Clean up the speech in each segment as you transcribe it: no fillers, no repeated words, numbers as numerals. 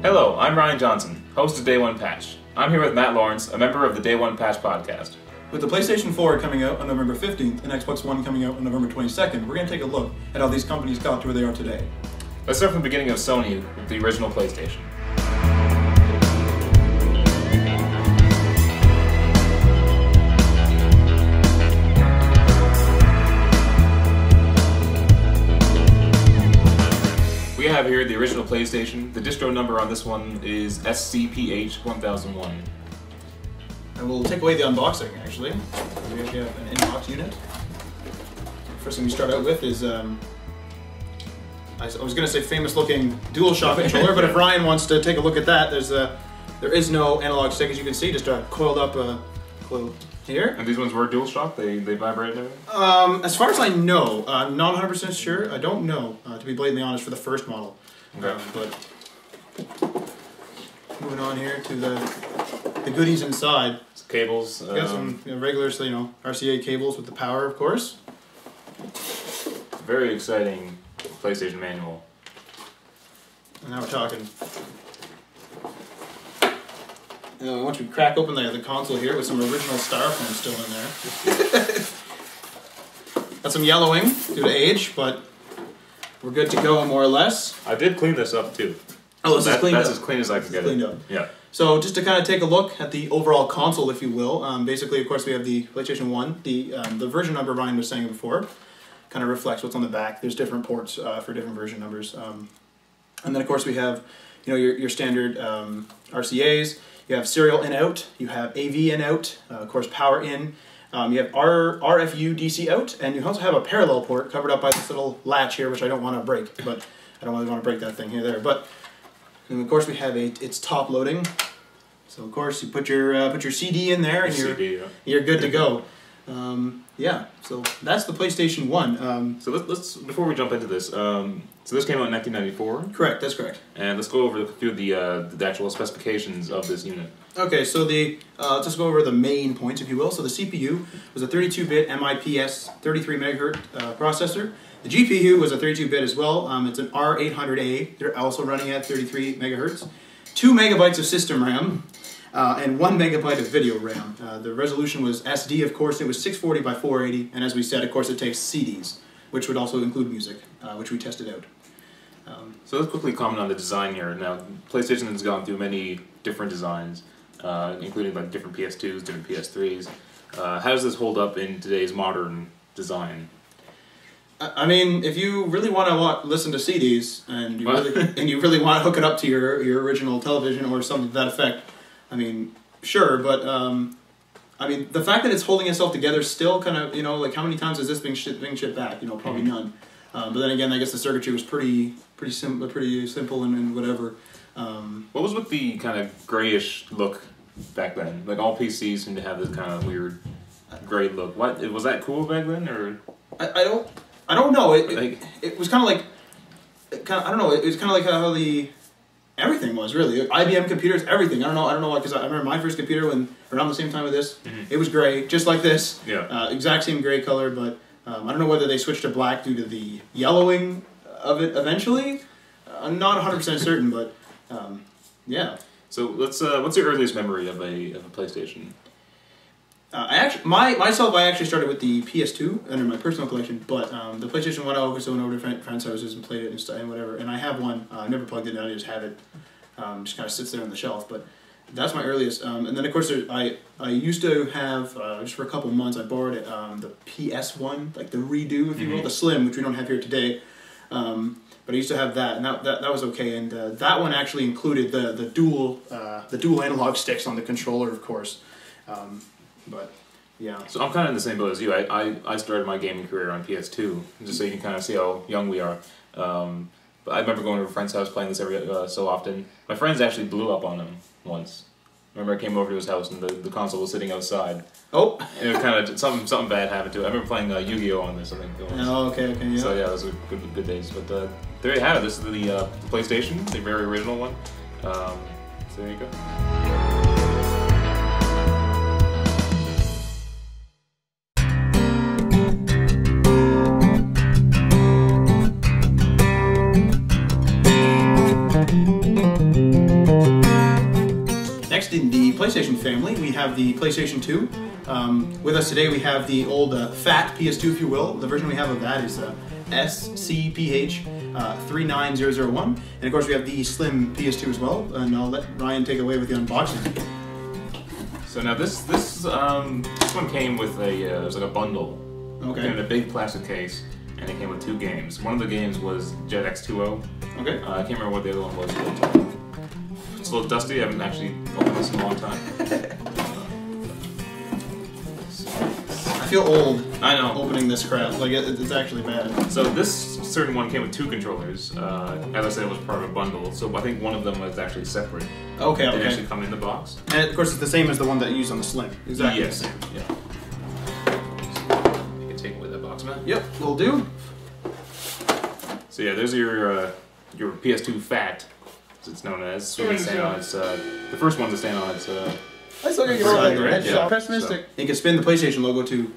Hello, I'm Ryan Johnson, host of Day One Patch. I'm here with Matt Lawrence, a member of the Day One Patch podcast. With the PlayStation 4 coming out on November 15th and Xbox One coming out on November 22nd, we're going to take a look at how these companies got to where they are today. Let's start from the beginning of Sony with the original PlayStation. We have here the original PlayStation. The distro number on this one is SCPH-1001. And we'll take away the unboxing, actually. We actually have an in-box unit. First thing we start out with is, I was going to say famous-looking DualShock controller, but if Ryan wants to take a look at that, there is no analog stick, as you can see, just a coiled up coil here. And these ones were DualShock? They vibrate and everything? As far as I know, I'm not 100% sure. I don't know, to be blatantly honest, for the first model. Okay. But moving on here to the goodies inside. It's cables. Got some regular, RCA cables with the power, of course. Very exciting PlayStation manual. And now we're talking. Once we crack open the console here with some original styrofoam still in there. Got some yellowing due to age, but we're good to go more or less. I did clean this up too. Oh, this is cleaned up. That's as clean as I can get it. Up. Yeah. So just to kind of take a look at the overall console, if you will. Basically, of course, we have the PlayStation 1. The version number Ryan was saying before kind of reflects what's on the back. There's different ports for different version numbers. And then, of course, we have your standard RCAs. You have serial in out. You have AV in out. Of course, power in. You have RFU DC out, and you also have a parallel port covered up by this little latch here, which I don't want to break, but I don't really want to break that thing here there. But and of course we have it's top loading. So of course you put your CD in there, and you're good to go. Yeah, so that's the PlayStation 1. So let's before we jump into this, so this came out in 1994. Correct, that's correct. And let's go over through the actual specifications of this unit. Okay, so let's just go over the main points, if you will. So the CPU was a 32-bit MIPS 33 megahertz processor. The GPU was a 32-bit as well. It's an R800A. They're also running at 33 megahertz. 2 megabytes of system RAM. And 1 megabyte of video RAM. The resolution was SD, of course. It was 640 by 480, and as we said, of course, it takes CDs, which would also include music, which we tested out. So let's quickly comment on the design here. Now, PlayStation has gone through many different designs, including like different PS2s, different PS3s. How does this hold up in today's modern design? I mean, if you really want to listen to CDs and you really want to hook it up to your original television or something to that effect. I mean, sure, but I mean, the fact that it's holding itself together still kind of, like how many times has this been shipped back? Probably none. But then again, I guess the circuitry was pretty simple and whatever. What was with the kind of grayish look back then? Like all PCs seem to have this kind of weird gray look. What was that cool back then, or? I don't know. It was kind of like, I don't know. It was kind of like how everything was really IBM computers, everything. I don't know why, because I remember my first computer when around the same time with this, it was gray, just like this. Yeah. Exact same gray color, but I don't know whether they switched to black due to the yellowing of it eventually. I'm not 100% certain, but yeah. So let's. What's your earliest memory of a PlayStation? I actually started with the PS2 under my personal collection, but the PlayStation 1 I always went over to friends' houses and played it and whatever. And I have one. I never plugged it in. I just have it. Just kind of sits there on the shelf. But that's my earliest. And then of course I used to have just for a couple months I borrowed it the PS1, like the redo, if you will, the Slim, which we don't have here today. But I used to have that, and that was okay. And that one actually included the dual analog sticks on the controller, of course. But yeah. So I'm kind of in the same boat as you. I started my gaming career on PS2, just so you can kind of see how young we are. But I remember going to a friend's house playing this every so often. My friends actually blew up on them once. I remember I came over to his house and the console was sitting outside. Oh! And it was kind of something bad happened to it. I remember playing Yu-Gi-Oh on this, I think. Oh, okay, yeah. So yeah, those were good days. But there you have it. This is the PlayStation, the very original one. So there you go. we have the PlayStation 2. With us today, we have the old fat PS2, if you will. The version we have of that is SCPH 39001. And of course, we have the slim PS2 as well. And I'll let Ryan take away with the unboxing. So now this one came with it was like a bundle. Okay. It came in a big plastic case, and it came with 2 games. One of the games was Jet X2O. Okay. I can't remember what the other one was. It's a little dusty. I haven't actually opened this in a long time. I feel old. I know. Opening this crap. Like, it's actually bad. So this certain one came with 2 controllers. As I said, it was part of a bundle. So I think one of them was actually separate. Okay, It didn't actually come in the box. And of course, it's the same as the one that you used on the Slim. Exactly. Yes. The same. Yeah. You can take away that box, man. Yep, will do. So yeah, there's your PS2 Fat, as it's known as. So we can stand on its. The first one to stand on its. I still get your red yeah. pessimistic. You can spin the PlayStation logo to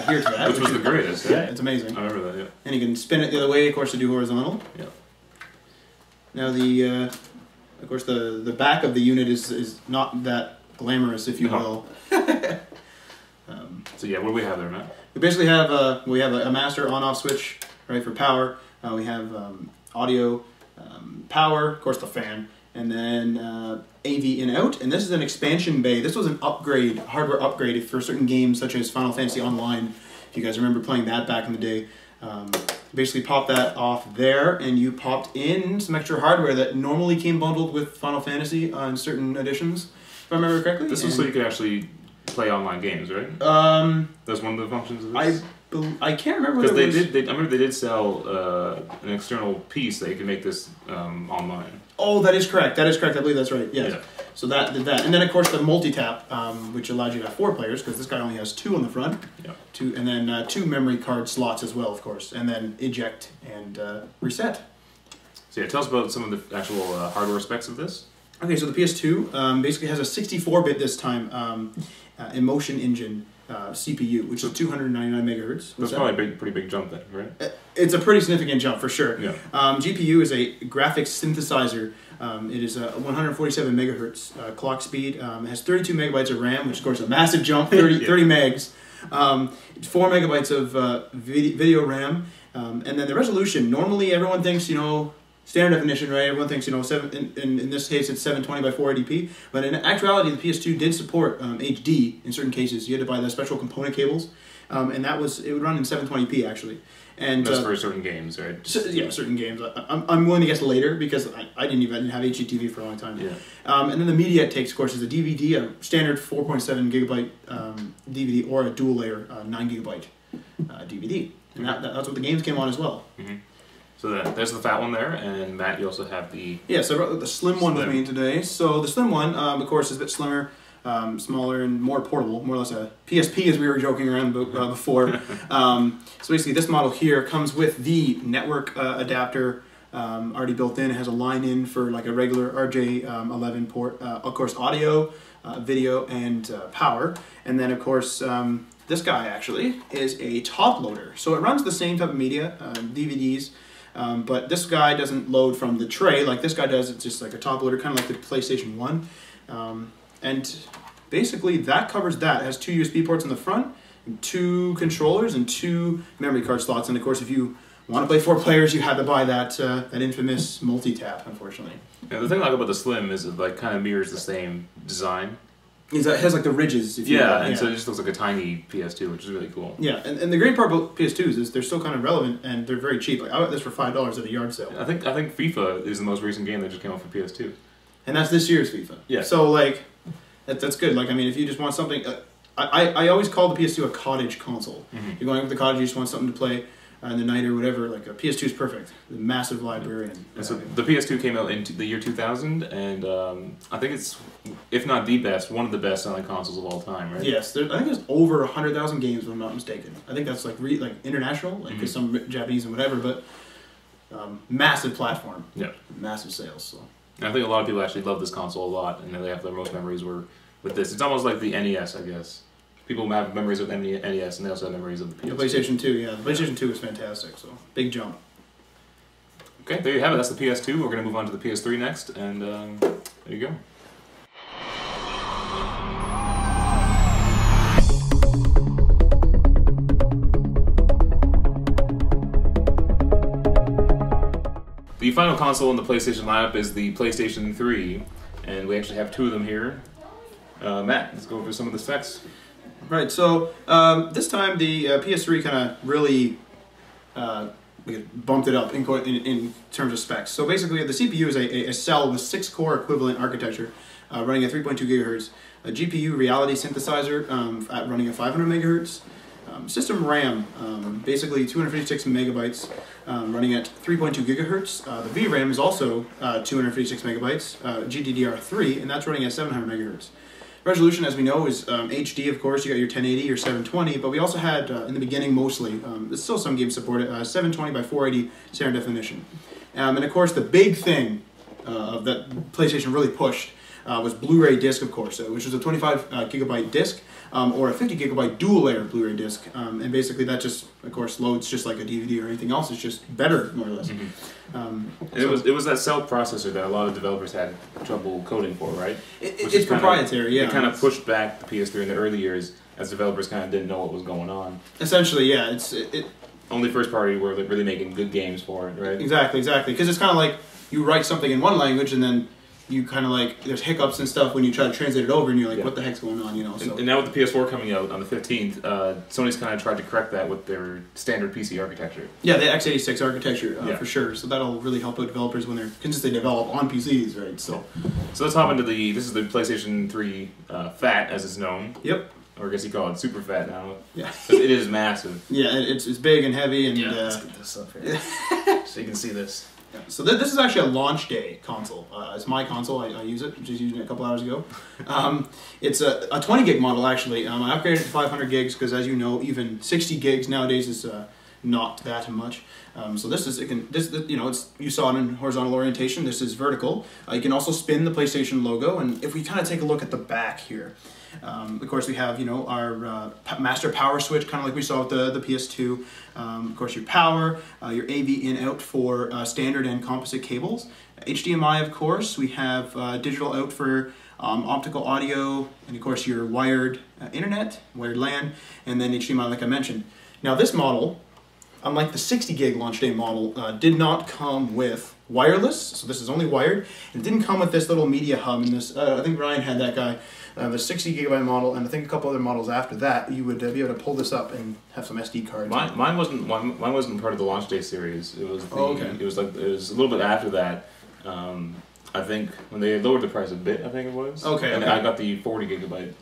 here to that. Which was the greatest. Yeah, it's amazing. I remember that. Yeah. And you can spin it the other way, of course, to do horizontal. Yeah. Now the, of course, the back of the unit is not that glamorous, if you will. So yeah, what do we have there, Matt? We basically have a master on-off switch, right, for power. We have audio, power, of course, the fan, and then AV in out. And this is an expansion bay. This was an upgrade, hardware upgrade for certain games such as Final Fantasy Online. If you guys remember playing that back in the day, basically popped that off there, and you popped in some extra hardware that normally came bundled with Final Fantasy on certain editions, if I remember correctly. This was so you could actually play online games, right? That's one of the functions of this. I can't remember what because it was. I remember they did sell an external piece that you could make this online. Oh, that is correct. That is correct. I believe that's right. Yes. Yeah. So that did that, and then of course the multi-tap, which allowed you to have 4 players because this guy only has 2 on the front. Yeah. 2, and then 2 memory card slots as well, of course, and then eject and reset. So yeah, tell us about some of the actual hardware specs of this. Okay, so the PS2 basically has a 64-bit this time Emotion Engine CPU, which is 299 megahertz. That's probably a pretty big jump then, right? It's a pretty significant jump for sure. Yeah. GPU is a graphics synthesizer. It is a 147 megahertz clock speed. It has 32 megabytes of RAM, which of course is a massive jump, 30 megs. 4 megabytes of video RAM, and then the resolution. Normally, everyone thinks, you know, standard definition, right? Everyone thinks, you know, in this case it's 720 by 480p, but in actuality the PS2 did support HD in certain cases. You had to buy the special component cables, and it would run in 720p actually. And that's for certain games, right? Yeah, certain games. I'm willing to guess later because I didn't have HDTV for a long time. Yeah. And then the media it takes, of course, is a DVD, a standard 4.7 gigabyte DVD, or a dual layer 9 gigabyte DVD. And that's what the games came on as well. Mm-hmm. So there's the fat one there, and Matt, you also have the... Yeah, so I brought the slim one with me today. So the slim one, of course, is a bit slimmer, smaller, and more portable, more or less a PSP, as we were joking around before. So basically, this model here comes with the network adapter already built in. It has a line in for like a regular RJ11 port, of course, audio, video, and power. And then, of course, this guy actually is a top loader. So it runs the same type of media, DVDs, but this guy doesn't load from the tray like this guy does. It's just like a top loader, kind of like the PlayStation 1. And basically that covers that. It has 2 USB ports in the front, and 2 controllers, and 2 memory card slots. And of course, if you want to play 4 players, you had to buy that infamous multi-tap, unfortunately. Yeah, the thing I like about the Slim is it like kind of mirrors the same design. It has like the ridges. If you yeah, will. and so it just looks like a tiny PS2, which is really cool. Yeah, and the great part about PS2s is they're still kind of relevant and they're very cheap. Like I got this for $5 at a yard sale. I think FIFA is the most recent game that just came out for PS2. And that's this year's FIFA. Yeah. So like, that's good. Like I mean, if you just want something, I always call the PS2 a cottage console. Mm-hmm. You're going up to the cottage, you just want something to play in the night or whatever. Like a PS2 is perfect. The massive library. And so the PS2 came out in the year 2000, and I think it's, if not the best, one of the best selling consoles of all time, right? Yes, I think there's over 100,000 games, if I'm not mistaken. I think that's like international, like mm-hmm. some Japanese and whatever, but massive platform. Yeah. Massive sales. So. And I think a lot of people actually love this console a lot, and they have their most memories were with this. It's almost like the NES, I guess. People have memories of NES, and they also have memories of the PS2. The PlayStation 2, yeah. The PlayStation 2 is fantastic, so big jump. Okay, there you have it. That's the PS2. We're going to move on to the PS3 next, and there you go. the final console in the PlayStation lineup is the PlayStation 3, and we actually have two of them here. Matt, let's go over some of the specs. Right, so this time the PS3 kind of really bumped it up in terms of specs. So basically the CPU is a cell with 6-core equivalent architecture running at 3.2 gigahertz, a GPU reality synthesizer running at 500 megahertz, system RAM, basically 256 megabytes, running at 3.2 gigahertz. The VRAM is also 256 megabytes, GDDR3, and that's running at 700 megahertz. Resolution, as we know, is HD, of course. You got your 1080 or 720, but we also had, in the beginning mostly, there's still some games support it, 720 by 480 standard definition. And of course, the big thing that PlayStation really pushed was Blu-ray disc, of course, which was a 25 gigabyte disc or a 50 gigabyte dual layer Blu-ray disc, and basically that just, of course, loads just like a DVD or anything else. It's just better, more or less. It was that cell processor that a lot of developers had trouble coding for, right? It's proprietary, yeah. It kind of pushed back the PS3 in the early years as developers kind of didn't know what was going on. Essentially, yeah. Only first party were really making good games for it, right? Exactly. Because it's kind of like you write something in one language and then you kind of like, there's hiccups and stuff when you try to translate it over and you're like, what the heck's going on, you know? So. And now with the PS4 coming out on the 15th, Sony's kind of tried to correct that with their standard PC architecture. Yeah, the x86 architecture, for sure. So that'll really help out developers when they're, since they develop on PCs, right? So let's hop into this is the PlayStation 3 Fat, as it's known. Yep. Or I guess you call it Super Fat now. Yeah. It is massive. Yeah, it's big and heavy. And, let's get this up here so you can see this. Yeah. So this is actually a launch day console. It's my console. I use it. Just using it a couple hours ago. It's a 20 gig model actually. I upgraded it to 500 gigs because, as you know, even 60 gigs nowadays is not that much. So this is you saw it in horizontal orientation. This is vertical. You can also spin the PlayStation logo, and if we kind of take a look at the back here. Of course, we have our master power switch, kind of like we saw with the PS2. Of course, your power, your AV in-out for standard and composite cables. HDMI, of course. We have digital out for optical audio, and of course your wired internet, wired LAN, and then HDMI, like I mentioned. Now, this model, unlike the 60 gig launch day model, did not come with wireless, so this is only wired. It didn't come with this little media hub in this. I think Ryan had that guy. The 60 gigabyte model, and I think a couple other models after that, you would be able to pull this up and have some SD cards. Mine wasn't part of the launch day series. It was it was a little bit after that. I think when they lowered the price a bit, I think it was. Okay. And I got the 40 gigabyte.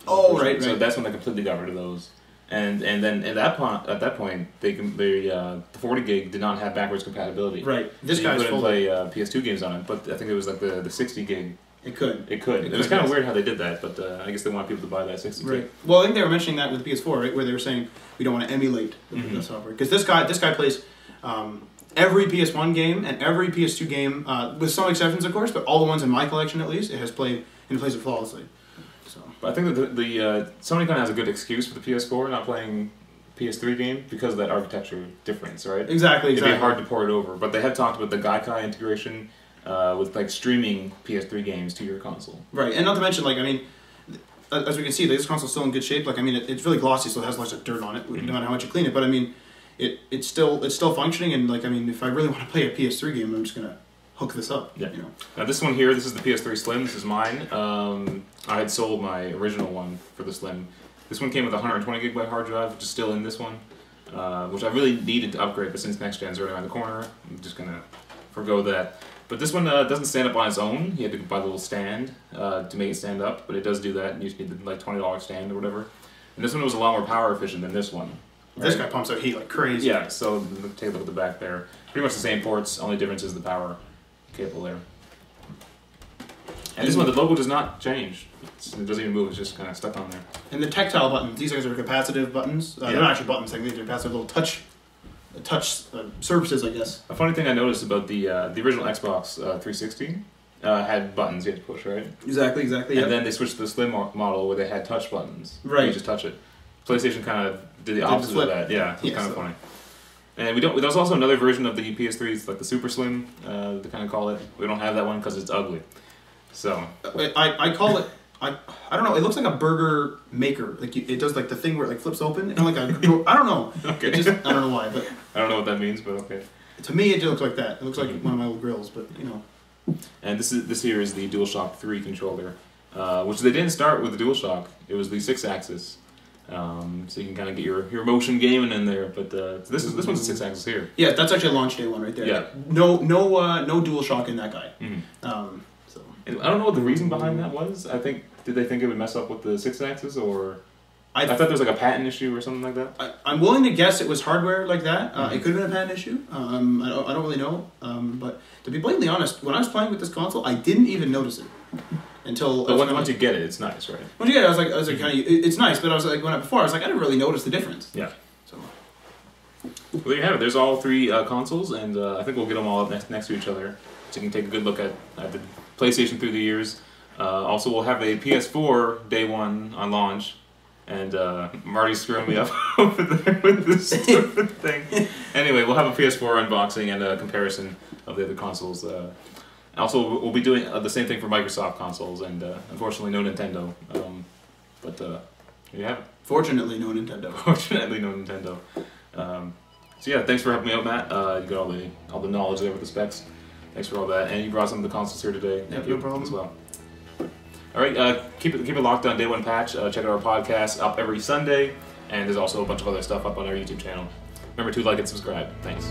Oh, version. right. So that's when they completely got rid of those. And then at that point, the 40 gig did not have backwards compatibility. Right. This guy couldn't play PS2 games on it, but I think it was like the 60 gig. It could. It was kind of weird how they did that, but I guess they want people to buy that 60 gig. Right. Well, I think they were mentioning that with the PS4, right, where they were saying we don't want to emulate the software, because this guy plays every PS1 game and every PS2 game, with some exceptions, of course, but all the ones in my collection at least, it plays it flawlessly. So. But I think that the Sony kind of has a good excuse for the PS4 not playing PS3 game because of that architecture difference, right? Exactly. It'd be hard to port it over, but they have talked about the Gaikai integration. With like streaming PS3 games to your console. Right, and not to mention, like, I mean, as we can see, this console's still in good shape. Like, I mean, it's really glossy, so it has lots of dirt on it, no matter how much you clean it. But I mean, it's still functioning, and like, I mean, if I really want to play a PS3 game, I'm just gonna hook this up. Yeah. Now this one here, this is the PS3 Slim. This is mine. I had sold my original one for the Slim. This one came with a 120 gigabyte hard drive, which is still in this one, which I really needed to upgrade, but since next gen's right around the corner, I'm just gonna forgo that. But this one doesn't stand up on its own. You had to buy a little stand to make it stand up, but it does do that. You just need the like $20 stand or whatever. And this one was a lot more power efficient than this one. Right? This guy pumps out heat like crazy. Yeah, so take a look at the back there. Pretty much the same ports, only difference is the power cable there. And this one, the logo does not change. It doesn't even move, it's just kind of stuck on there. And the tactile buttons, these guys are capacitive buttons. They're not actually buttons, they're capacitive little touch surfaces, I guess. A funny thing I noticed about the original Xbox 360 had buttons you had to push, right? Exactly. And then they switched to the Slim model where they had touch buttons. Right. You just touch it. PlayStation kind of did the opposite of that. Yeah, it's kind of funny. And there's also another version of the PS3, it's like the Super Slim, they kind of call it. We don't have that one because it's ugly. So I call it. I don't know. It looks like a burger maker. Like it does like the thing where it like flips open and like I don't know. Okay. I don't know why, but I don't know what that means, but okay. To me, it looks like that. It looks like one of my old grills, but you know. And this here is the DualShock 3 controller, which they didn't start with the DualShock. It was the 6-axis. So you can kind of get your motion gaming in there, but this one's a 6-axis here. Yeah, that's actually a launch day one right there. Yeah. No DualShock in that guy. So. And I don't know what the reason behind that was. Did they think it would mess up with the 6-axis, or I thought there was like a patent issue or something like that. I'm willing to guess it was hardware like that. It could have been a patent issue. I don't really know. But to be blatantly honest, when I was playing with this console, I didn't even notice it until. But once you get it, it's nice, right? Once you get it, I was like, kind of, it's nice. But I was like, before, I was like, I didn't really notice the difference. Yeah. So. Well, there you have it. There's all 3 consoles, and I think we'll get them all up next to each other, so you can take a good look at the PlayStation through the years. Also, we'll have a PS4 day 1 on launch, and Marty's screwing me up over there with this stupid thing. Anyway, we'll have a PS4 unboxing and a comparison of the other consoles. Also, we'll be doing the same thing for Microsoft consoles, and unfortunately, no Nintendo. But here you have it. Fortunately, no Nintendo. Fortunately, no Nintendo. So yeah, thanks for helping me out, Matt. You got all the knowledge there with the specs. Thanks for all that, and you brought some of the consoles here today. Thank you no problem as well. All right, keep it locked on Day One Patch. Check out our podcast up every Sunday, and there's also a bunch of other stuff up on our YouTube channel. Remember to like and subscribe. Thanks.